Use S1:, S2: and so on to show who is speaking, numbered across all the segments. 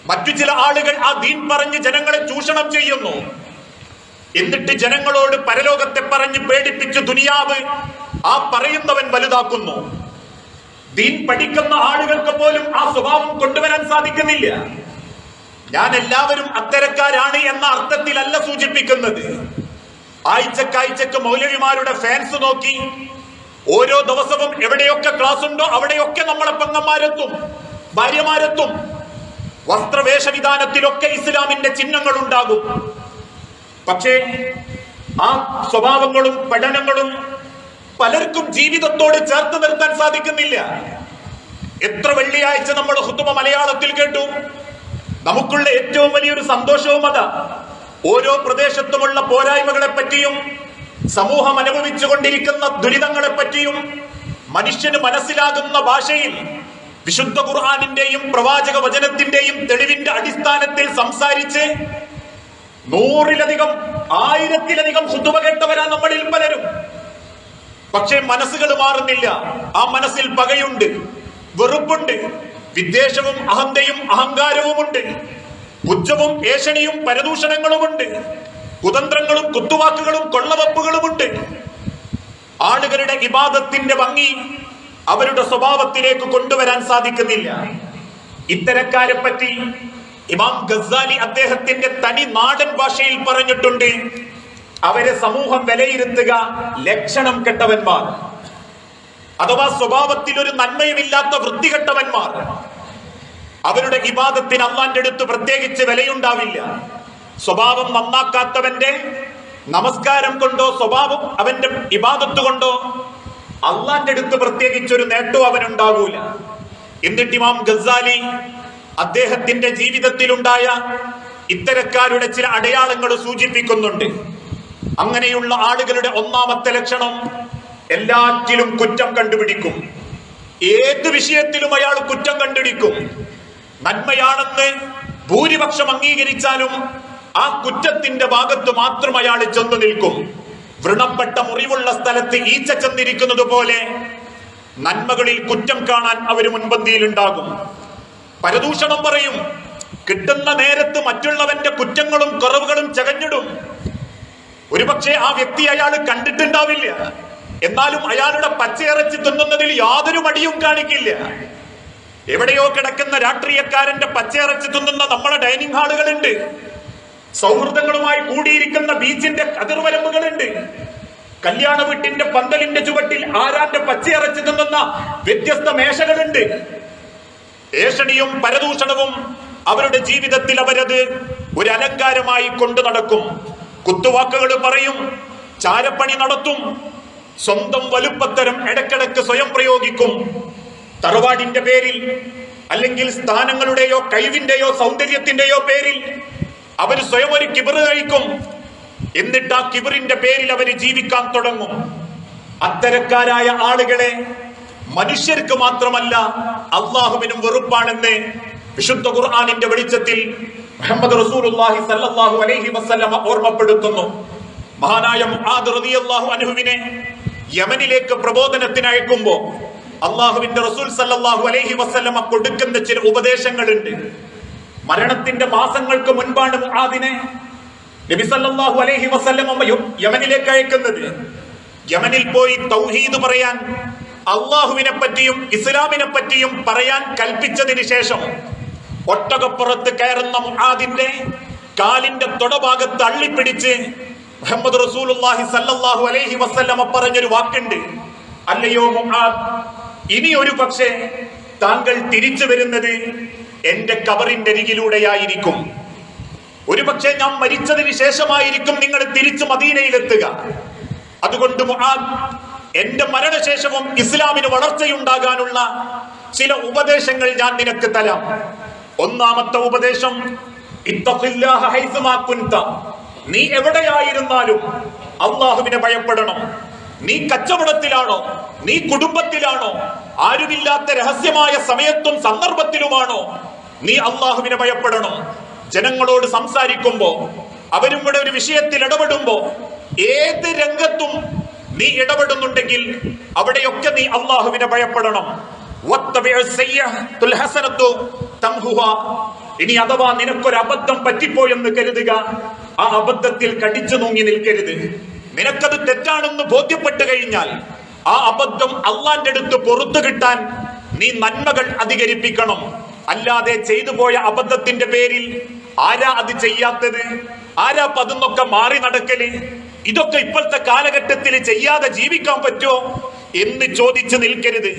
S1: മറ്റു ചില ആളുകൾ ആ ദീൻ പറഞ്ഞ് ജനങ്ങളെ ചൂഷണം ചെയ്യുന്നു. എന്നിട്ട് ജനങ്ങളോട് പരലോകത്തെ പറഞ്ഞ് പേടിപ്പിച്ച് ദുനിയാവ് ആ പറയുന്നവൻ വലുതാക്കുന്നു. ദീൻ പഠിക്കുന്ന ആളുകൾക്ക് പോലും ആ സ്വഭാവം കൊണ്ടുവരാൻ സാധിക്കുന്നില്ല. ഞാൻ എല്ലാവരും അത്തരക്കാരാണ് എന്ന അർത്ഥത്തിലല്ല സൂചിപ്പിക്കുന്നത്. ആഴ്ചക്കാഴ്ചക്ക് മൗലവിമാരുടെ ഫാൻസ് നോക്കി ഓരോ ദിവസവും എവിടെയൊക്കെ ക്ലാസ് ഉണ്ടോ അവിടെയൊക്കെ നമ്മളെ പെങ്ങന്മാരെത്തും, ഭാര്യമാരെത്തും. വസ്ത്രവേഷവിധാനത്തിലൊക്കെ ഇസ്ലാമിന്റെ ചിഹ്നങ്ങൾ ഉണ്ടാകും. പക്ഷേ ആ സ്വഭാവങ്ങളും പഠനങ്ങളും പലർക്കും ജീവിതത്തോട് ചേർത്ത് നിർത്താൻ സാധിക്കുന്നില്ല. എത്ര വെള്ളിയാഴ്ച നമ്മൾ ഖുതുബ മലയാളത്തിൽ കേട്ടു. നമുക്കുള്ള ഏറ്റവും വലിയൊരു സന്തോഷവും അതാ. ഓരോ പ്രദേശത്തുമുള്ള പോരായ്മകളെ പറ്റിയും സമൂഹം അനുഭവിച്ചുകൊണ്ടിരിക്കുന്ന ദുരിതങ്ങളെ പറ്റിയും മനുഷ്യന് മനസ്സിലാകുന്ന ഭാഷയിൽ വിശുദ്ധ ഖുർആനിന്റെയും പ്രവാചക വചനത്തിന്റെയും തെളിവിന്റെ അടിസ്ഥാനത്തിൽ സംസാരിച്ച് 100-ലധികം 1000-ലധികം ഖുതുബ കേട്ടവരാ നമ്മളിൽ പലരും. പക്ഷേ മനസ്സുകൾ മാറുന്നില്ല. ആ മനസ്സിൽ പകയുണ്ട്, വെറുപ്പുണ്ട്, വിദ്വേഷവും അഹന്തയും അഹങ്കാരവുമുണ്ട്, പുച്ഛവും ഏഷണിയും പരദൂഷണങ്ങളുമുണ്ട്, കുതന്ത്രങ്ങളും കുത്തുവാക്കുകളും കൊള്ളവപ്പുകളുമുണ്ട്. ആളുകളുടെ ഇബാദത്തിന്റെ ഭംഗി അവരുടെ സ്വഭാവത്തിലേക്ക് കൊണ്ടുവരാൻ സാധിക്കുന്നില്ല. ഇത്തരക്കാരെ പറ്റി ഇമാം ഗസാലി അദ്ദേഹത്തിന്റെ തനി നാടൻ ഭാഷയിൽ പറഞ്ഞിട്ടുണ്ട്. അവരെ സമൂഹം വിലയിരുത്തുക ലക്ഷണം കെട്ടവന്മാർ, അഥവാ സ്വഭാവത്തിൽ ഒരു നന്മയുമില്ലാത്ത വൃത്തികെട്ടവന്മാർ. അവരുടെ ഇബാദത്തിന് അള്ളാന്റെ അടുത്ത് പ്രത്യേകിച്ച് വിലയുണ്ടാവില്ല. സ്വഭാവം നന്നാക്കാത്തവന്റെ നമസ്കാരം കൊണ്ടോ സ്വഭാവം അവന്റെ ഇബാദത്ത് കൊണ്ടോ അള്ളാന്റെ അടുത്ത് പ്രത്യേകിച്ച് ഒരു നേട്ടവും അവനുണ്ടാകൂല. എന്നിട്ട് ഇമാം ഗസാലി അദ്ദേഹത്തിന്റെ ജീവിതത്തിലുണ്ടായ ഇത്തരക്കാരുടെ ചില അടയാളങ്ങൾ സൂചിപ്പിക്കുന്നുണ്ട്. അങ്ങനെയുള്ള ആളുകളുടെ ഒന്നാമത്തെ ലക്ഷണം, എല്ലാറ്റിലും കുറ്റം കണ്ടുപിടിക്കും. ഏത് വിഷയത്തിലും അയാൾ കുറ്റം കണ്ടുപിടിക്കും. നന്മയാണെന്ന് ഭൂരിപക്ഷം അംഗീകരിച്ചാലും ആ കുറ്റത്തിന്റെ ഭാഗത്ത് മാത്രം അയാൾ ചെന്നു നിൽക്കും. വ്രണപ്പെട്ട മുറിവുള്ള സ്ഥലത്ത് ഈച്ച ചെന്നിരിക്കുന്നത് പോലെ നന്മകളിൽ കുറ്റം കാണാൻ അവര് മുൻപന്തിയിലുണ്ടാകും. പരദൂഷണം പറയും. കിട്ടുന്ന നേരത്ത് മറ്റുള്ളവന്റെ കുറ്റങ്ങളും കുറവുകളും ചകഞ്ഞിടും. ഒരുപക്ഷെ ആ വ്യക്തി അയാൾ കണ്ടിട്ടുണ്ടാവില്ല, എന്നാലും അയാളുടെ പച്ചയിറച്ചി തിന്നുന്നതിൽ യാതൊരു മടിയും കാണിക്കില്ല. എവിടെയോ കിടക്കുന്ന രാഷ്ട്രീയക്കാരന്റെ പച്ചയിറച്ചി തിന്നുന്ന നമ്മളെ ഡൈനിങ് ഹാളുകളുണ്ട്. സൗഹൃദങ്ങളുമായി കൂടിയിരിക്കുന്ന ബീച്ചിന്റെ അതിർവരമ്പുകളുണ്ട്. കല്യാണ വീട്ടിന്റെ പന്തലിന്റെ ചുവട്ടിൽ ആരാന്റെ പച്ചയിറച്ചി തിന്നുന്ന വ്യത്യസ്ത മേശകളുണ്ട്. ഏഷണിയും പരദൂഷണവും അവരുടെ ജീവിതത്തിൽ അവരത് ഒരു അലങ്കാരമായി കൊണ്ടു നടക്കും. കുത്തുവാക്കുകൾ പറയും, ചാരപ്പണി നടത്തും, സ്വന്തം വലുപ്പത്തരം ഇടക്കിടക്ക് സ്വയം പ്രയോഗിക്കും. തറവാടിന്റെ പേരിൽ അല്ലെങ്കിൽ സ്ഥാനങ്ങളുടെയോ കഴിവിന്റെയോ സൗന്ദര്യത്തിന്റെയോ പേരിൽ അവർ സ്വയം ഒരു കിബറ് കഴിക്കും. എന്നിട്ട് ആ കിബറിന്റെ പേരിൽ അവർ ജീവിക്കാൻ തുടങ്ങും. അത്തരക്കാരായ ആളുകളെ മനുഷ്യർക്ക് മാത്രമല്ല അള്ളാഹുവിനും വെറുപ്പാണെന്ന് വിശുദ്ധ ഖുർആനിന്റെ വെളിച്ചത്തിൽ മുഹമ്മദ് റസൂലുള്ളാഹി സ്വല്ലല്ലാഹു അലൈഹി വസല്ലമ ഓർമ്മപ്പെടുത്തുന്നു. മഹാനായ മുആദ് റളിയല്ലാഹു അൻഹുവിനെ യമനിലേക്ക് പ്രബോധനത്തിന് അയക്കുമ്പോ അള്ളാഹുവിന്റെ റസൂൽ സ്വല്ലല്ലാഹു അലൈഹി വസല്ലമ കൊടുക്കുന്ന ചില ഉപദേശങ്ങളുണ്ട്. മരണത്തിന്റെ മാസങ്ങൾക്ക് മുൻപാണ് മുആദിനെ നബി സല്ലല്ലാഹു അലൈഹി വസല്ലമ യമനിലേക്ക് അയക്കുന്നത്. യമനിൽ പോയി തൗഹീദ് പറയാൻ, അള്ളാഹുവിനെ പറ്റിയും ഇസ്ലാമിനെ പറ്റിയും പറയാൻ കൽപ്പിച്ചതിന് ശേഷം ഒട്ടകപ്പുറത്ത് കയറുന്ന മുആദിന്റെ കാലിന്റെ തൊടഭാഗത്ത് അള്ളിപ്പിടിച്ച് മുഹമ്മദ് റസൂലുള്ളാഹി സ്വല്ലല്ലാഹു അലൈഹി വസല്ലമ പറഞ്ഞൊരു വാക്കുണ്ട്, അല്ലയോ മുആദ്, ഇനി ഒരു പക്ഷേ താങ്കൾ തിരിച്ചു വരുന്നത് എന്റെ കബറിന്റെ അരികിലൂടെയായിരിക്കും. ഒരുപക്ഷെ ഞാൻ മരിച്ചതിന് ശേഷമായിരിക്കും നിങ്ങൾ തിരിച്ചു മദീനയിലെത്തുക. അതുകൊണ്ട് മുആദ്, എന്റെ മരണശേഷവും ഇസ്ലാമിന് വളർച്ചയുണ്ടാകാനുള്ള ചില ഉപദേശങ്ങൾ ഞാൻ നിനക്ക് തരാം. ഒന്നാമത്തെ ഉപദേശം, ഇത്തഖില്ലാഹ ഹൈസുമാ കുൻത. നീ എവിടെയായിരുന്നാലും അള്ളാഹുവിനെ ഭയപ്പെടണം. നീ കച്ചവടത്തിലാണോ, നീ കുടുംബത്തിലാണോ, ആരുമില്ലാത്ത രഹസ്യമായ സമയത്തും സന്ദർഭത്തിലുമാണോ, നീ അള്ളാഹുവിനെ ഭയപ്പെടണം. ജനങ്ങളോട് സംസാരിക്കുമ്പോ, അവരും കൂടെ ഒരു വിഷയത്തിൽ ഇടപെടുമ്പോ, ഏത് രംഗത്തും നീ ഇടപെടുന്നുണ്ടെങ്കിൽ അവിടെയൊക്കെ നീ അള്ളാഹുവിനെ ഭയപ്പെടണം. ഇനി അഥവാ നിനക്കൊരു അബദ്ധം പറ്റിപ്പോയെന്ന് കരുതുക, ആ അബദ്ധത്തിൽ കടിച്ചു തൂങ്ങി നിൽക്കരുത്. നിനക്കത് തെറ്റാണെന്ന് ബോധ്യപ്പെട്ടു കഴിഞ്ഞാൽ ആ അബദ്ധം അള്ളാന്റെ അടുത്ത് പുറത്തു കിട്ടാൻ നീ നന്മകൾ അധികരിപ്പിക്കണം. അല്ലാതെ ചെയ്തു പോയ അബദ്ധത്തിന്റെ പേരിൽ ആരാ അത് ചെയ്യാത്തത്, ആരാ പതുന്നൊക്കെ മാറി നടക്കല്, ഇതൊക്കെ ഇപ്പോഴത്തെ കാലഘട്ടത്തിൽ ചെയ്യാതെ ജീവിക്കാൻ പറ്റുമോ എന്ന് ചോദിച്ചു നിൽക്കരുത്.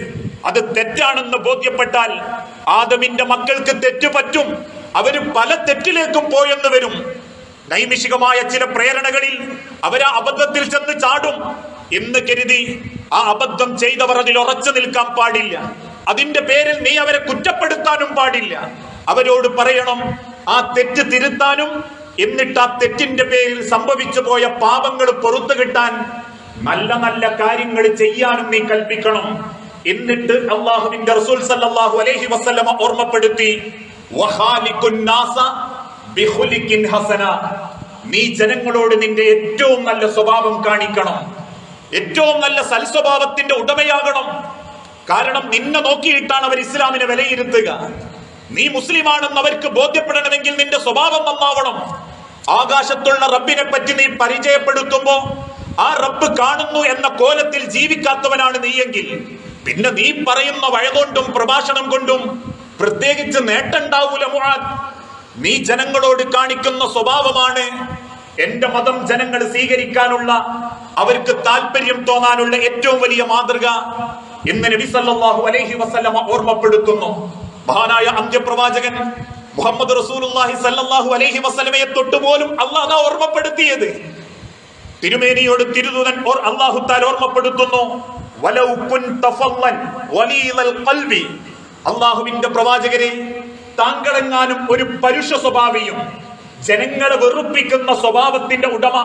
S1: അത് തെറ്റാണെന്ന് ബോധ്യപ്പെട്ടാൽ ആദമിന്റെ മക്കൾക്ക് തെറ്റ് പറ്റും. അവര് പല തെറ്റിലേക്കും പോയെന്ന് വരും. നൈമിഷികമായ ചില പ്രേരണകളിൽ അവരാ അബദ്ധത്തിൽ ചെന്ന് ചാടും എന്ന് കരുതി ആ അബദ്ധം ചെയ്തവർ അതിൽ ഉറച്ചു നിൽക്കാൻ പാടില്ല. അതിന്റെ പേരിൽ നീ അവരെ കുറ്റപ്പെടുത്താനും പാടില്ല. അവരോട് പറയണം ആ തെറ്റ് തിരുത്താനും, എന്നിട്ട് ആ തെറ്റിന്റെ പേരിൽ സംഭവിച്ചു പോയ പാപങ്ങൾ പുറത്തു കിട്ടാൻ നല്ല നല്ല കാര്യങ്ങൾ ചെയ്യാനും നീ കൽപ്പിക്കണം. എന്നിട്ട് അല്ലാഹുവിന്റെ റസൂൽ സല്ലല്ലാഹു അലൈഹി വസല്ലമ ഓർമ്മപ്പെടുത്തി, വഖാലിഖുൻ നാസ ബിഖുലിഖിൻ ഹസന, നീ ജനങ്ങളോട് നിന്റെ ഏറ്റവും നല്ല സ്വഭാവം കാണിക്കണം, ഏറ്റവും നല്ല സൽസ്വഭാവത്തിന്റെ ഉടമയാകണം. കാരണം നിന്നെ നോക്കിയിട്ടാണ് അവർ ഇസ്ലാമിനെ വിലയിരുത്തുക. നീ മുസ്ലിമാണെന്ന് അവർക്ക് ബോധ്യപ്പെടണമെങ്കിൽ നിന്റെ സ്വഭാവം നന്നാവണം. ആകാശത്തുള്ള റബ്ബിനെ പറ്റി നീ പരിചയപ്പെടുത്തുമ്പോ ആ റബ്ബ് കാണുന്നു എന്ന കോലത്തിൽ ജീവിക്കാത്തവനാണ് നീയെങ്കിൽ പിന്നെ നീ പറയുന്ന വഴകൊണ്ടും പ്രഭാഷണം കൊണ്ടും പ്രത്യേകിച്ച് നേട്ടമുണ്ടാവൂല മുആദ്. നീ ജനങ്ങളോട് കാണിക്കുന്ന സ്വഭാവമാണ് എന്റെ മതം ജനങ്ങൾ സ്വീകരിക്കാനുള്ള, അവർക്ക് താല്പര്യം തോന്നാനുള്ള ഏറ്റവും വലിയ മാതൃക എന്ന് നബി സല്ലല്ലാഹു അലൈഹി വസല്ലമ ഓർമ്മപ്പെടുത്തുന്നു. മഹാനായ അന്ത്യപ്രവാചകൻ മുഹമ്മദ് റസൂലുള്ളാഹി സല്ലല്ലാഹു അലൈഹി വസല്ലമയെ തൊട്ടുപോലും അല്ലാഹു ഓർമ്മപ്പെടുത്തിയത്. തിരുമേനിയോട് തിരുദൂതൻ അല്ലാഹു തആല ഓർമ്മപ്പെടുത്തുന്നു, വലൗ കുൻത ഫളൻ വലീലൽ ഖൽബി, അല്ലാഹുവിന്റെ പ്രവാചകരെ, താങ്കളെങ്ങാനും ഒരു പരുഷ സ്വഭാവിയും ജനങ്ങളെ വെറുപ്പിക്കുന്ന സ്വഭാവത്തിന്റെ ഉടമ,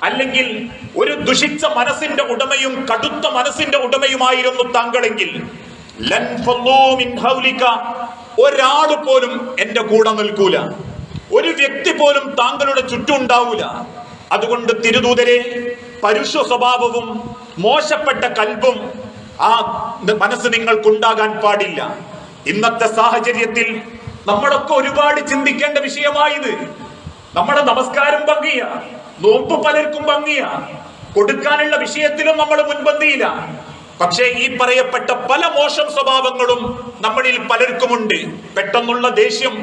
S1: അല്ലെങ്കിൽ ഒരു ദുഷിച്ച മനസ്സിന്റെ ഉടമയും കടുത്ത മനസ്സിന്റെ ഉടമയുമായിരുന്നു താങ്കളെങ്കിൽ, ലൻ ഫളൂ മിൻ ഹൗലിക, ഒരാൾ പോലും എന്റെ കൂടെ നിൽക്കൂല, ഒരു വ്യക്തി പോലും താങ്കളുടെ ചുറ്റും ഉണ്ടാവൂല. അതുകൊണ്ട് തിരുദൂതരെ, പരുഷ സ്വഭാവവും മോശപ്പെട്ട കൽബും ആ മനസ്സ് നിങ്ങൾക്കുണ്ടാകാൻ പാടില്ല. ഇന്നത്തെ സാഹചര്യത്തിൽ നമ്മളൊക്കെ ഒരുപാട് ചിന്തിക്കേണ്ട വിഷയമായത്. നമ്മുടെ നമസ്കാരം ഭംഗിയ, നോമ്പ് പലർക്കും ഭംഗിയ, കൊടുക്കാനുള്ള വിഷയത്തിലും നമ്മൾ മുൻപന്തിയില്ല. പക്ഷേ ഈ പറയപ്പെട്ട പല മോശം സ്വഭാവങ്ങളും നമ്മളിൽ പലർക്കുമുണ്ട്. പെട്ടെന്നുള്ള ദേഷ്യം,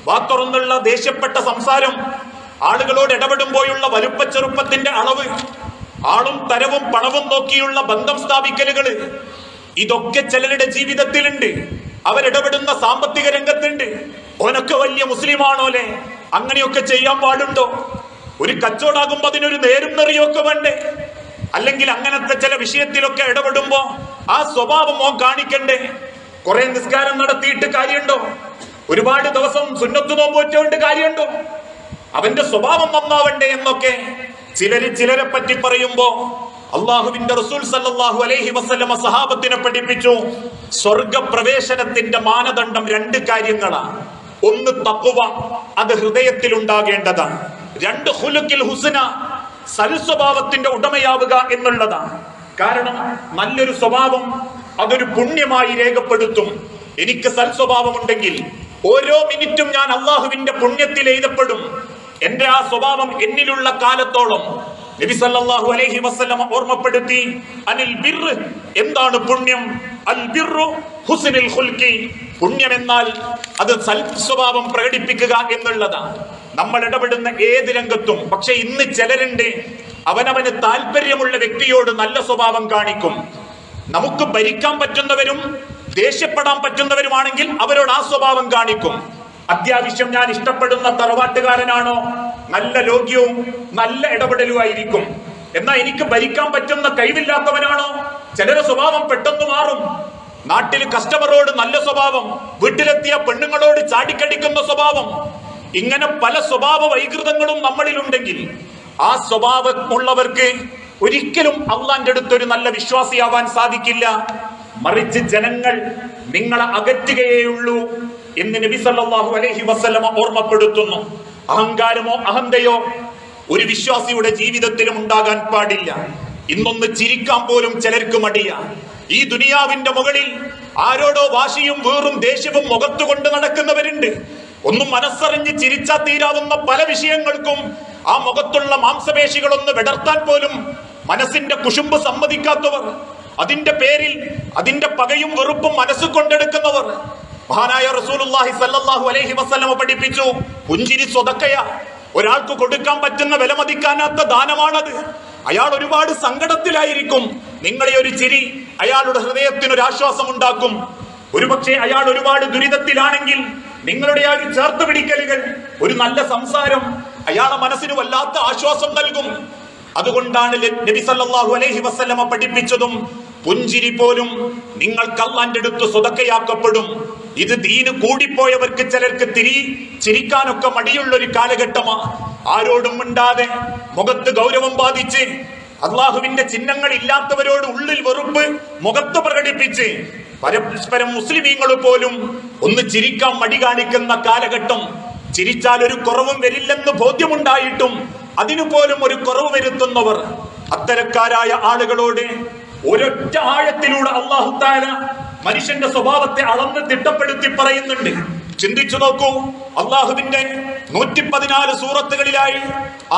S1: വാത്തുറന്നുള്ള ദേഷ്യപ്പെട്ട സംസാരം, ആളുകളോട് ഇടപെടുമ്പോഴുള്ള വലുപ്പച്ചെറുപ്പത്തിന്റെ അളവ്, ആളും തരവും പണവും നോക്കിയുള്ള ബന്ധം സ്ഥാപിക്കലുകള്, ഇതൊക്കെ ചിലരുടെ ജീവിതത്തിലുണ്ട്. അവരിടപെടുന്ന സാമ്പത്തിക രംഗത്തുണ്ട്. ഓനൊക്കെ വലിയ മുസ്ലിമാണോലെ, അങ്ങനെയൊക്കെ ചെയ്യാൻ പാടുണ്ടോ? ഒരു കച്ചവടാകുമ്പോ അതിനൊരു നേരും നെറിയൊക്കെ വേണ്ടേ? അല്ലെങ്കിൽ അങ്ങനത്തെ ചില വിഷയത്തിലൊക്കെ ഇടപെടുമ്പോ ആ സ്വഭാവം ഓൻ കാണിക്കണ്ടേ? കുറെ നിസ്കാരം നടത്തിയിട്ട് കാര്യമുണ്ടോ? ഒരുപാട് ദിവസം സുന്നത്ത് നോമ്പ് വെച്ചുകൊണ്ട് കാര്യമുണ്ടോ? അവന്റെ സ്വഭാവം നന്നാവണ്ടേ എന്നൊക്കെ ചിലരെ പറ്റി പറയുമ്പോ അള്ളാഹുവിന്റെ റസൂൽ സല്ലല്ലാഹു അലൈഹി വസല്ലമ സഹാബത്തിനെ പഠിപ്പിച്ചു, സ്വർഗപ്രവേശനത്തിന്റെ മാനദണ്ഡം രണ്ട് കാര്യങ്ങളാണ്. ഒന്ന് തഖ്വ, അത് ഹൃദയത്തിൽ ഉണ്ടാകേണ്ടതാണ്. രണ്ട് ഖുലുഖിൽ ഹുസ്ന, സൽസ്വഭാവത്തിന്റെ ഉടമയാവുക എന്നുള്ളതാണ്. കാരണം നല്ലൊരു സ്വഭാവം അതൊരു പുണ്യമായി രേഖപ്പെടുത്തും. എനിക്ക് സൽസ്വഭാവം ഉണ്ടെങ്കിൽ ഓരോ മിനിറ്റും ഞാൻ അള്ളാഹുവിന്റെ പുണ്യത്തിൽ എഴുതപ്പെടും. എന്റെ ആ സ്വഭാവം എന്നിലുള്ള കാലത്തോളം നബി സല്ലല്ലാഹു അലൈഹി വസല്ലമ ഓർമ്മപ്പെടുത്തി, അനിൽ ബിർറ്, എന്താണ് പുണ്യം? അൽ ബിർറു ഹുസ്നുൽ ഖുൽഖി, പുണ്യം എന്നാൽ അത് സൽസ്വഭാവം പ്രകടിപ്പിക്കുക എന്നുള്ളതാണ്. നമ്മൾ ഇടപെടുന്ന ഏത് രംഗത്തും. പക്ഷെ ഇന്ന് ചിലരുണ്ട്, അവനവന് താല്പര്യമുള്ള വ്യക്തിയോട് നല്ല സ്വഭാവം കാണിക്കും. നമുക്ക് ഭരിക്കാൻ പറ്റുന്നവരും ദേഷ്യപ്പെടാൻ പറ്റുന്നവരുമാണെങ്കിൽ അവരോട് ആ സ്വഭാവം കാണിക്കും. അത്യാവശ്യം ഞാൻ ഇഷ്ടപ്പെടുന്ന തറവാട്ടുകാരനാണോ, നല്ല ലോക്യവും നല്ല ഇടപെടലുമായിരിക്കും. എന്നാൽ എനിക്ക് ഭരിക്കാൻ പറ്റുന്ന കഴിവില്ലാത്തവനാണോ, ചിലരുടെ സ്വഭാവം പെട്ടെന്ന് മാറും. നാട്ടിൽ കസ്റ്റമറോട് നല്ല സ്വഭാവം, വീട്ടിലെത്തിയ പെണ്ണുങ്ങളോട് ചാടിക്കടിക്കുന്ന സ്വഭാവം, ഇങ്ങനെ പല സ്വഭാവ വൈകൃതങ്ങളും നമ്മളിലുണ്ടെങ്കിൽ ആ സ്വഭാവമുള്ളവർക്ക് ഒരിക്കലും അള്ളാന്റെ അടുത്തൊരു നല്ല വിശ്വാസിയാവാൻ സാധിക്കില്ല. മറിച്ച് ജനങ്ങൾ നിങ്ങളെ അകറ്റുകയേയുള്ളൂ എന്ന് നബി സല്ലല്ലാഹു അലൈഹി വസല്ലമ ഓർമ്മപ്പെടുത്തുന്നു. അഹങ്കാരമോ അഹന്തയോ ഒരു വിശ്വാസിയുടെ ജീവിതത്തിലും ഉണ്ടാകാൻ പാടില്ല. ഇന്നൊന്ന് ചിരിക്കാൻ പോലും ചിലർക്ക് മടിയ. ഈ ദുനിയാവിന്റെ മുകളിൽ ആരോടോ വാശിയും വീറും ദേഷ്യവും മുഖത്തുകൊണ്ട് നടക്കുന്നവരുണ്ട്. ഒന്നും മനസ്സറിഞ്ഞ് ചിരിച്ചാ തീരാവുന്ന പല വിഷയങ്ങൾക്കും ആ മുഖത്തുള്ള മാംസപേശികളൊന്ന് വിടർത്താൻ പോലും മനസ്സിന്റെ കുശുമ്പ് സമ്മതിക്കാത്തവർ, അതിന്റെ പേരിൽ അതിന്റെ പകയും വെറുപ്പും മനസ്സ് കൊണ്ടെടുക്കുന്നവർ. മഹാനായ റസൂലുള്ളാഹി സ്വല്ലല്ലാഹു അലൈഹി വസല്ലം പഠിപ്പിച്ചു, പുഞ്ചിരി സ്വതക്കയാ. ഒരാൾക്ക് കൊടുക്കാൻ പറ്റുന്ന വിലമതിക്കാനാത്ത ദാനമാണത്. അയാൾ ഒരുപാട് സങ്കടത്തിലായിരിക്കും, നിങ്ങളെ ഒരു ചിരി അയാളുടെ ഹൃദയത്തിനൊരു ആശ്വാസം ഉണ്ടാക്കും. ഒരുപക്ഷെ അയാൾ ഒരുപാട് ദുരിതത്തിലാണെങ്കിൽ നിങ്ങളുടെ ആ ഒരു ചേർത്ത് പിടിക്കലുകൾ, ഒരു നല്ല സംസാരം അയാളെ മനസ്സിന് വല്ലാത്ത ആശ്വാസം നൽകും. അതുകൊണ്ടാണ് നബി സല്ലല്ലാഹു അലൈഹി വസല്ലമ പഠിപ്പിച്ചതും പുഞ്ചിരി പോലും നിങ്ങൾക്ക് അല്ലാഹുവിന്റെ അടുത്ത് സ്വതക്കയാക്കപ്പെടും. ഇത് ദീന് കൂടിപ്പോയവർക്ക് ചിലർക്ക് ചിരിക്കാനൊക്കെ മടിയുള്ള ഒരു കാലഘട്ടമാ. ആരോടും മിണ്ടാതെ മുഖത്ത് ഗൗരവം ബാധിച്ച് അള്ളാഹുവിന്റെ ചിഹ്നങ്ങൾ ഇല്ലാത്തവരോട് ഉള്ളിൽ വെറുപ്പ് മുഖത്ത് പ്രകടിപ്പിച്ച് പരസ്പരം മുസ്ലിമീങ്ങൾ പോലും ഒന്ന് ചിരിക്കാൻ മടി കാണിക്കുന്ന കാലഘട്ടം. ചിരിച്ചാൽ ഒരു കുറവും വരില്ലെന്ന് ബോധ്യമുണ്ടായിട്ടും അതിനു പോലും ഒരു കുറവ് വരുത്തുന്നവർ, അത്തരക്കാരായ ആളുകളോട് ഒരൊറ്റ ആയത്തിലൂടെ അല്ലാഹു തആല മനുഷ്യന്റെ സ്വഭാവത്തെ അളന്ന് തിട്ടപ്പെടുത്തി പറയുന്നുണ്ട്. ചിന്തിച്ചു നോക്കൂ, അള്ളാഹുവിന്റെ 114 സൂറത്തുകളിലായി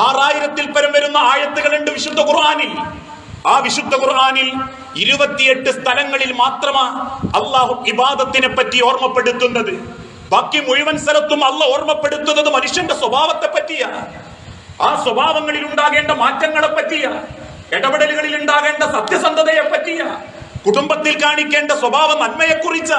S1: 6000-ൽ പരം വരുന്ന ആയത്തുകളുണ്ട് വിശുദ്ധ ഖുർആനിൽ. ആ വിശുദ്ധ ഖുർആനിൽ 28 സ്ഥലങ്ങളിൽ മാത്രമാണ് അള്ളാഹു ഇബാദത്തിനെ പറ്റി ഓർമ്മപ്പെടുത്തുന്നത്. ബാക്കി മുഴുവൻ സ്ഥലത്തും അള്ളാഹ് ഓർമ്മപ്പെടുത്തുന്നത് മനുഷ്യന്റെ സ്വഭാവത്തെ പറ്റിയാണ്. ആ സ്വഭാവങ്ങളിൽ ഉണ്ടാകേണ്ട മാറ്റങ്ങളെ പറ്റിയാണ്, ഇടപെടലുകളിൽ ഉണ്ടാകേണ്ട സത്യസന്ധതയെ പറ്റിയാണ്, കുടുംബത്തിൽ കാണിക്കേണ്ട സ്വഭാവ നന്മയെ കുറിച്ച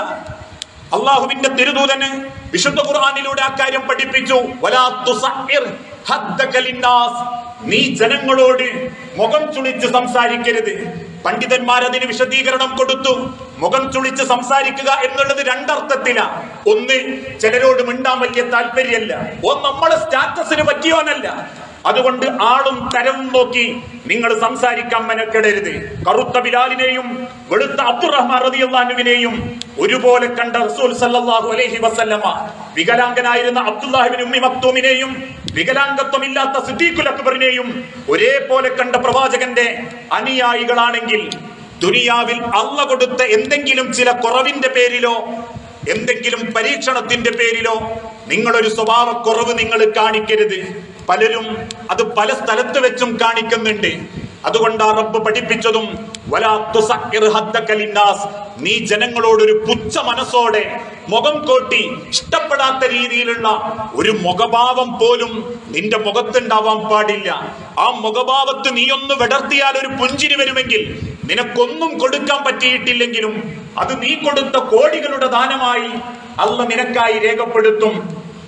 S1: അള്ളാഹുവിന്റെ തിരുദൂതന് വിശുദ്ധ ഖുർആനിലൂടെ ആ കാര്യം പഠിപ്പിച്ചു. വലാ തുസഇർ ഹദ്ദക ലിന്നാസ്, നീ ജനങ്ങളോട് മുഖം ചുളിച്ച് സംസാരിക്കരുത്. പണ്ഡിതന്മാർ അതിന് വിശദീകരണം കൊടുത്തു. മുഖം ചുളിച്ച് സംസാരിക്കുക എന്നുള്ളത് രണ്ടർത്ഥത്തിലാണ്. ഒന്ന്, ചിലരോട് മിണ്ടാൻ വലിയ താല്പര്യമല്ല, നമ്മളെ സ്റ്റാറ്റസിന് പറ്റിയോനല്ല, അതുകൊണ്ട് ആളും തരവും നോക്കി നിങ്ങൾ സംസാരിക്കാൻ മെനക്കെടരുത്. കറുത്ത ബിലാലിനെയും വെളുത്ത അബ്ദുറഹ്മാൻ റളിയല്ലാഹു അൻഹുവിനെയും ഒരുപോലെ കണ്ട റസൂൽ സല്ലല്ലാഹു അലൈഹി വസല്ലമ വികലാംഗനായിരുന്ന അബ്ദുല്ലാഹ് ഇബ്നു ഉമ്മി മക്തൂമിനെയും വികലാംഗത്വമില്ലാത്ത സിദ്ദീഖുൽ അക്ബറിനെയും ഒരേപോലെ കണ്ട പ്രവാചകന്റെ അനുയായികളാണെങ്കിൽ ദുനിയാവിൽ അല്ലാഹ് കൊടുത്ത എന്തെങ്കിലും ചില കുറവിന്റെ പേരിലോ എന്തെങ്കിലും പരീക്ഷണത്തിന്റെ പേരിലോ നിങ്ങളൊരു സ്വഭാവക്കുറവ് നിങ്ങൾ കാണിക്കരുത്. പലരും അത് പല സ്ഥലത്ത് വെച്ചും കാണിക്കുന്നുണ്ട്. അതുകൊണ്ടാ റബ്ബ് പഠിപ്പിച്ചതും വലാ തുസഇർ ഹദ്ദക ലിന്നാസ്, നീ ജനങ്ങളോടൊരു പുച്ഛ മനസ്സോടെ മുഖം കോട്ടി ഇഷ്ടപ്പെടാത്ത രീതിയിലുള്ള ഒരു മുഖഭാവം പോലും നിന്റെ മുഖത്തുണ്ടാവാൻ പാടില്ല. ആ മുഖഭാവത്ത് നീ ഒന്ന് വിടർത്തിയാൽ ഒരു പുഞ്ചിരി വരുമെങ്കിൽ നിനക്കൊന്നും കൊടുക്കാൻ പറ്റിയിട്ടില്ലെങ്കിലും അത് നീ കൊടുത്ത കോടികളുടെ ദാനമായി അല്ലാഹ് നിനക്കായി രേഖപ്പെടുത്തും.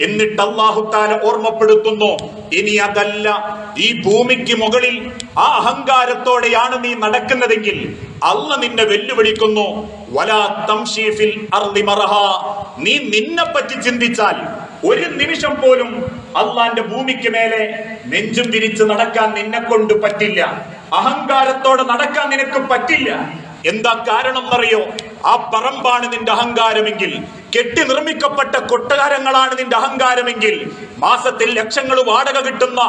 S1: എന്നിട്ട് അല്ലാഹു തആല ഓർമ്മപ്പെടുത്തുന്നു, ഇനി അതല്ല, ഈ ഭൂമിക്ക് മുകളിൽ ആ അഹങ്കാരത്തോടെയാണ് നീ നടക്കുന്നതെങ്കിൽ അല്ലാഹ് നിന്നെ വെല്ലുവിളിക്കുന്നു. വലാ തംശി ഫിൽ അർളി മറഹാ, നീ നിന്നെ പറ്റി ചിന്തിച്ചാൽ ഒരു നിമിഷം പോലും അല്ലാഹുവിന്റെ ഭൂമിക്ക് മേലെ നെഞ്ചും വിരിച്ച് നടക്കാൻ നിന്നെ കൊണ്ട് പറ്റില്ല. അഹങ്കാരത്തോടെ നടക്കാൻ നിനക്ക് പറ്റില്ല. എന്താ കാരണം എന്നറിയോ? ആ പറമ്പാണ് നിന്റെ അഹങ്കാരമെങ്കിൽ, കെട്ടി നിർമ്മിക്കപ്പെട്ട കൊട്ടാരങ്ങളാണ് നിന്റെ അഹങ്കാരമെങ്കിൽ, മാസത്തിൽ ലക്ഷങ്ങൾ വാടക കിട്ടുന്ന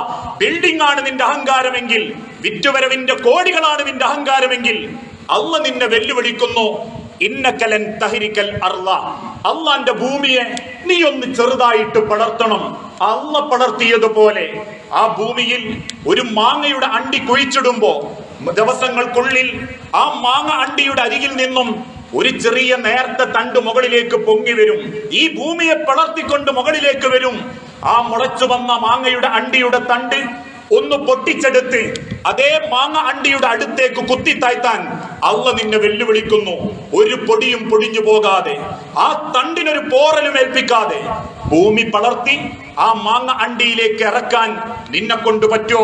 S1: ബിൽഡിംഗ് ആണ് നിന്റെ അഹങ്കാരമെങ്കിൽ, വിറ്റുവരവിന്റെ കോടികളാണ് നിന്റെ അഹങ്കാരമെങ്കിൽ അല്ലാഹ് നിന്നെ വെല്ലുവിളിക്കുന്നു. ഇന്നകലൻ തഹരിക്കൽ അർള, അല്ലാഹുവിന്റെ ഭൂമിയെ നീ ഒന്ന് ചെറുതായിട്ട് പടർത്തണം. അല്ലാഹ് പടർത്തിയതുപോലെ ആ ഭൂമിയിൽ ഒരു മാങ്ങയുടെ അണ്ടി കുഴിച്ചിടുമ്പോ ദിവസങ്ങൾക്കുള്ളിൽ ആ മാങ്ങ അണ്ടിയുടെ അരികിൽ നിന്നും ഒരു ചെറിയ നേർത്ത തണ്ട് മുകളിലേക്ക് പൊങ്ങി വരും. ഈ ഭൂമിയെ പടർത്തിക്കൊണ്ട് മുകളിലേക്ക് വരും. ആ മുളച്ചു വന്ന മാങ്ങയുടെ അണ്ടിയുടെ തണ്ട് ഒന്ന് പൊട്ടിച്ചെടുത്ത് അതേ മാങ്ങ അണ്ടിയുടെ അടുത്തേക്ക് കുത്തിത്താഴ്ത്താൻ അല്ലാഹ് നിന്നെ വെല്ലുവിളിക്കുന്നു. ഒരു പൊടിയും പൊടിഞ്ഞു പോകാതെ, ആ തണ്ടിനൊരു പോറലും ഏൽപ്പിക്കാതെ ഭൂമി പടർത്തി ആ മാങ്ങ അണ്ടിയിലേക്ക് ഇറക്കാൻ നിന്നെ കൊണ്ട് പറ്റോ?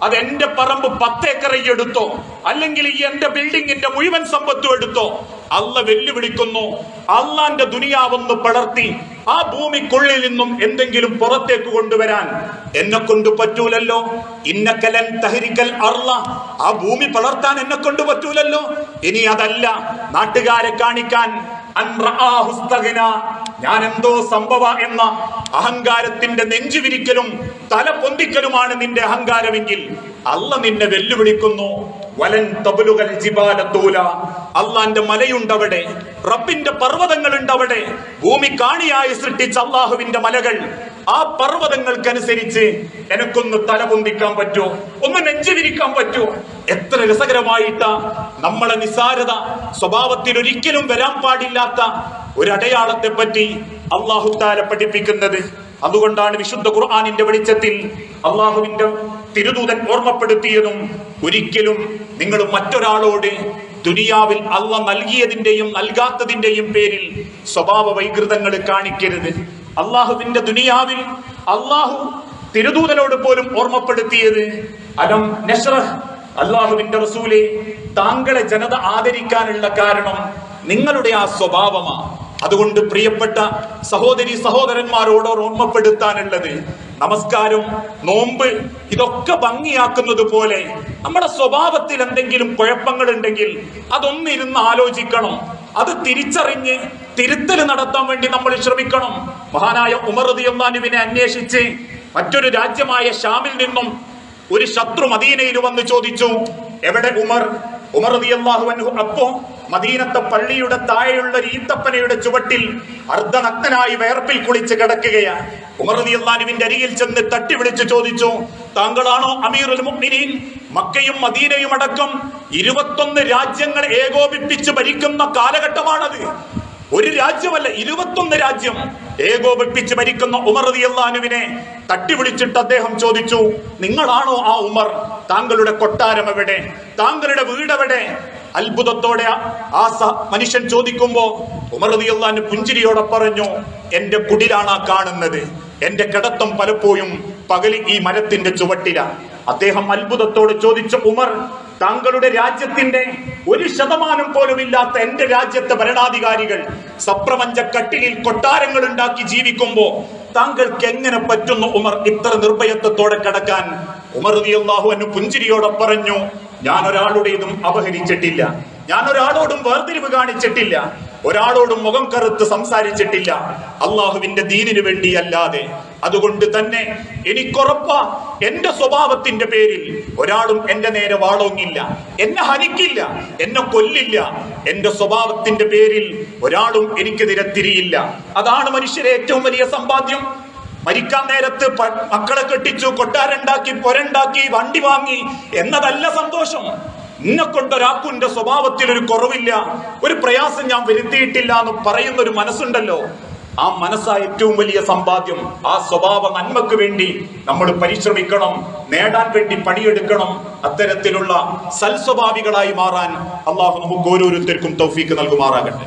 S1: അത് എന്റെ പറമ്പ് 10 ഏക്കർ എടുത്തോ, അല്ലെങ്കിൽ ഈ എന്റെ ബിൽഡിങ്ങിന്റെ മുഴുവൻ സമ്പത്തും എടുത്തോ? അല്ലാഹ് വെല്ലുവിളിക്കുന്നു. അല്ലാഹുവിന്റെ ദുനിയാവൊന്ന് പടർത്തി ആ ഭൂമിക്കുള്ളിൽ നിന്നും എന്തെങ്കിലും പുറത്തേക്ക് കൊണ്ടുവരാൻ എന്നെ കൊണ്ട് പറ്റൂലല്ലോ. ഇന്നകലൻ തഹരിക്കൽ അർള, ആ ഭൂമി പടർത്താൻ എന്നെ കൊണ്ട് പറ്റൂലല്ലോ. ഇനി അതല്ല, നാട്ടുകാരെ കാണിക്കാൻ ഞാൻ എന്തോ സംഭവ എന്ന അഹങ്കാരത്തിന്റെ നെഞ്ചുവിരിക്കലും തല പൊന്തിക്കലുമാണ് നിന്റെ അഹങ്കാരമെങ്കിൽ അല്ലാഹ് നിന്നെ വെല്ലുവിളിക്കുന്നു. വലൻ തബ്ലുഗൽ ജിബാല തൂല. അള്ളാന്റെ മലയുണ്ടവിടെ, റബ്ബിന്റെ പർവ്വതങ്ങളുണ്ടവിടെ. ഭൂമി കാണിയായി സൃഷ്ടിച്ച അള്ളാഹുവിന്റെ മലകൾ, ആ പർവ്വതങ്ങൾക്കനുസരിച്ച് എനക്കൊന്ന് തലപൊന്തിക്കാൻ പറ്റുമോ, ഒന്ന് നെഞ്ചുവിരിക്കാൻ പറ്റുമോ? എത്ര രസകരമായിട്ടാ നമ്മളെ നിസാരത, സ്വഭാവത്തിൽ ഒരിക്കലും വരാൻ പാടില്ലാത്ത ഒരടയാളത്തെ പറ്റി അള്ളാഹു തആല പഠിപ്പിക്കുന്നത്. അതുകൊണ്ടാണ് വിശുദ്ധ ഖുർആനിന്റെ വെളിച്ചത്തിൽ അള്ളാഹുവിന്റെ തിരുദൂതൻ ഓർമ്മപ്പെടുത്തിയതും, ഒരിക്കലും നിങ്ങൾ മറ്റൊരാളോട് ദുനിയാവിൽ അള്ളാഹ് നൽകിയതിന്റെയും നൽകാത്തതിന്റെയും പേരിൽ സ്വഭാവ വൈകൃതങ്ങൾ കാണിക്കരുത്. അള്ളാഹുവിന്റെ ദുനിയാവിൽ അള്ളാഹു തിരുദൂതനോട് പോലും ഓർമ്മപ്പെടുത്തിയത്, അലം നശ്റഹ്, അള്ളാഹുവിന്റെ റസൂലെ, താങ്കളെ ജനത ആദരിക്കാനുള്ള കാരണം നിങ്ങളുടെ ആ സ്വഭാവമാണ്. അതുകൊണ്ട് പ്രിയപ്പെട്ട സഹോദരി സഹോദരന്മാരോട് ഓർമ്മപ്പെടുത്താനുള്ളത്, നമസ്കാരം, നോമ്പ്, ഇതൊക്കെ ഭംഗിയാക്കുന്നത് പോലെ നമ്മുടെ സ്വഭാവത്തിൽ എന്തെങ്കിലും കുഴപ്പങ്ങൾ ഉണ്ടെങ്കിൽ അതൊന്നിരുന്ന് ആലോചിക്കണം. അത് തിരിച്ചറിഞ്ഞ് തിരുത്തൽ നടത്താൻ വേണ്ടി നമ്മൾ ശ്രമിക്കണം. മഹാനായ ഉമർ റളിയല്ലാഹു അൻഹുവിനെ അന്വേഷിച്ച് മറ്റൊരു രാജ്യമായ ഷാമിൽ നിന്നും ഒരു ശത്രു മദീനയിൽ വന്ന് ചോദിച്ചു, എവിടെ ഉമർ? ഉമർ റളിയല്ലാഹു അൻഹു അപ്പോ മദീനത്തെ പള്ളിയുടെ താഴെയുള്ള ഈത്തപ്പനയുടെ ചുവട്ടിൽ അർദ്ധനഗ്നനായി വേർപ്പിൽ കുളിച്ച് കിടക്കുകയാണ്. ഉമർ റളിയല്ലാഹു അൻഹുവിന്റെ അരികിൽ ചെന്ന് തട്ടി വിളിച്ച് ചോദിച്ചു, താങ്കളാണോ അമീറുൽ മുഅ്മിനീൻ? മക്കയും മദീനയും അടക്കം 21 രാജ്യങ്ങൾ ഏകോപിപ്പിച്ച് ഭരിക്കുന്ന കാലഘട്ടമാണത്. ഒരു രാജ്യമല്ല, 21 രാജ്യം ഏകോപിപ്പിച്ച് ഭരിക്കുന്ന ഉമർ റളിയല്ലാഹു അൻഹുവിനെ തട്ടി വിളിച്ചിട്ട് അദ്ദേഹം ചോദിച്ചു, നിങ്ങളാണോ ആ ഉമർ? താങ്കളുടെ കൊട്ടാരം എവിടെ? താങ്കളുടെ വീട് എവിടെ? അത്ഭുതത്തോടെ ആ മനുഷ്യൻ ചോദിക്കുമ്പോ ഉമർ റളിയല്ലാഹു അൻഹു പുഞ്ചിരിയോടെ പറഞ്ഞു, എന്റെ കുടിലാണ് കാണുന്നത്. എന്റെ കിടത്തം പലപ്പോഴും പകല് ഈ മരത്തിന്റെ ചുവട്ടിലാണ്. അദ്ദേഹം അത്ഭുതത്തോട് ചോദിച്ച, ഉമർ, താങ്കളുടെ രാജ്യത്തിന്റെ 1% പോലും ഇല്ലാത്ത എന്റെ രാജ്യത്തെ ഭരണാധികാരികൾ സപ്രപഞ്ച കട്ടിലിൽ കൊട്ടാരങ്ങൾ ഉണ്ടാക്കി ജീവിക്കുമ്പോ താങ്കൾക്ക് എങ്ങനെ പറ്റുന്നു ഉമർ ഇത്ര നിർഭയത്വത്തോടെ കിടക്കാൻ? ഉമർ റളിയല്ലാഹു അൻഹു പുഞ്ചിരിയോടെ പറഞ്ഞു, ഞാൻ ഒരാളുടേതും അപഹരിച്ചിട്ടില്ല, ഞാൻ ഒരാളോടും വേർതിരിവ് കാണിച്ചിട്ടില്ല, ഒരാളോടും മുഖം കറുത്ത് സംസാരിച്ചിട്ടില്ല, അള്ളാഹുവിന്റെ ദീനിനു വേണ്ടിയല്ലാതെ. അതുകൊണ്ട് തന്നെ എനിക്കുറപ്പാ, എന്റെ സ്വഭാവത്തിന്റെ പേരിൽ ഒരാളും എന്റെ നേരെ വാളോങ്ങില്ല, എന്നെ ഹനിക്കില്ല, എന്നെ കൊല്ലില്ല. എന്റെ സ്വഭാവത്തിന്റെ പേരിൽ ഒരാളും എനിക്കെതിരെ തിരിയില്ല. അതാണ് മനുഷ്യരെ ഏറ്റവും വലിയ സമ്പാദ്യം. മരിക്കാൻ നേരത്ത് മക്കളെ കെട്ടിച്ചു, കൊട്ടാരുണ്ടാക്കി, പൊരണ്ടാക്കി, വണ്ടി വാങ്ങി എന്നതല്ല സന്തോഷം. നിന്നെ കൊണ്ടൊരാക്കുന്റെ സ്വഭാവത്തിൽ ഒരു കുറവില്ല, ഒരു പ്രയാസം ഞാൻ വരുത്തിയിട്ടില്ല എന്ന് പറയുന്ന ഒരു മനസ്സുണ്ടല്ലോ, ആ മനസ്സാ ഏറ്റവും വലിയ സമ്പാദ്യം. ആ സ്വഭാവ നന്മക്ക് വേണ്ടി നമ്മൾ പരിശ്രമിക്കണം, നേടാൻ വേണ്ടി പണിയെടുക്കണം. അത്തരത്തിലുള്ള സൽസ്വഭാവികളായി മാറാൻ അള്ളാഹു നമുക്ക് ഓരോരുത്തർക്കും തൗഫീക്ക് നൽകുമാറാകട്ടെ.